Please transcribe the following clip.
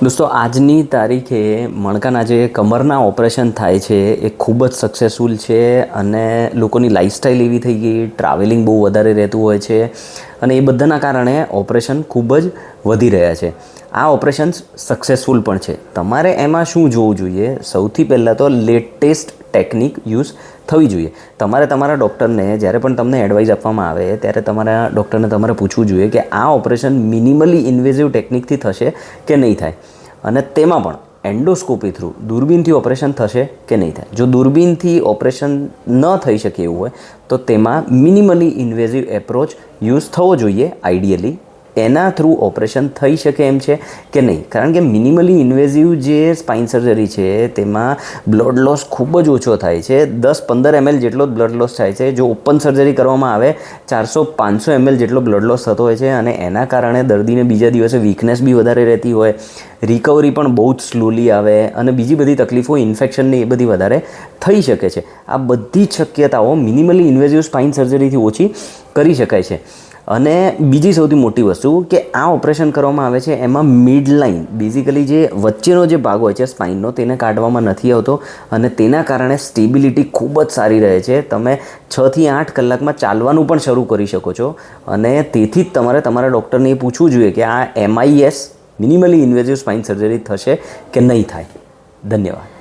દોસ્તો આજની તારીખે મણકાના જે કમરના ઓપરેશન થાય છે એ ખૂબ જ સક્સેસફુલ છે અને લોકોની લાઈફસ્ટાઈલ એવી થઈ ગઈ, ટ્રાવેલિંગ બહુ વધારે રહેતું હોય છે અને એ બધાના કારણે ઓપરેશન ખૂબ જ વધી રહ્યા છે. આ ઓપરેશન્સ સક્સેસફુલ પણ છે. તમારે એમાં શું જોવું જોઈએ? સૌથી પહેલાં તો લેટેસ્ટ ટેકનિક યુઝ થવી જોઈએ. તમારે તમારા ડૉક્ટરને જ્યારે પણ તમને એડવાઇસ આપવામાં આવે ત્યારે તમારા ડૉક્ટરને તમારે પૂછવું જોઈએ કે આ ઓપરેશન મિનિમલી ઇન્વેઝિવ ટેકનિકથી થશે કે નહીં થાય, અને તેમાં પણ એન્ડોસ્કોપી થ્રુ દૂરબીનથી ઓપરેશન થશે કે નહીં થાય. જો દૂરબીનથી ઓપરેશન ન થઈ શકે એવું હોય તો તેમાં મિનિમલી ઇન્વેઝિવ એપ્રોચ યુઝ થવો જોઈએ આઈડિયલી. એના થ્રુ ઓપરેશન થઈ શકે એમ છે કે નહીં? કારણ કે મિનિમલી ઇન્વેઝિવ જે સ્પાઇન સર્જરી છે તેમાં બ્લડ લોસ ખૂબ જ ઓછો થાય છે. 10-15 ml જેટલો જ બ્લડ લોસ થાય છે. જો ઓપન સર્જરી કરવામાં આવે 400-500 ml જેટલો બ્લડ લોસ થતો હોય છે અને એના કારણે દર્દીને બીજા દિવસે વીકનેસ બી વધારે રહેતી હોય, રિકવરી પણ બહુ જ સ્લોલી આવે અને બીજી બધી તકલીફો, ઇન્ફેક્શનની એ બધી વધારે થઈ શકે છે. આ બધી જ શક્યતાઓ મિનિમલી ઇન્વેઝિવ સ્પાઇન સર્જરીથી ઓછી કરી શકાય છે. અને બીજી સૌથી મોટી વસ્તુ કે આ ઓપરેશન કરવામાં આવે છે એમાં મિડ લાઇન, બેઝિકલી જે વચ્ચેનો જે ભાગ હોય છે સ્પાઇનનો, તેને કાઢવામાં નથી આવતો અને તેના કારણે સ્ટેબિલિટી ખૂબ જ સારી રહે છે. તમે 6 થી 8 કલાકમાં ચાલવાનું પણ શરૂ કરી શકો છો અને તેથી જ તમારે તમારા ડૉક્ટરને એ પૂછવું જોઈએ કે આ MIS મિનિમલી ઇન્વેઝિવ સ્પાઇન સર્જરી થશે કે નહીં થાય. ધન્યવાદ.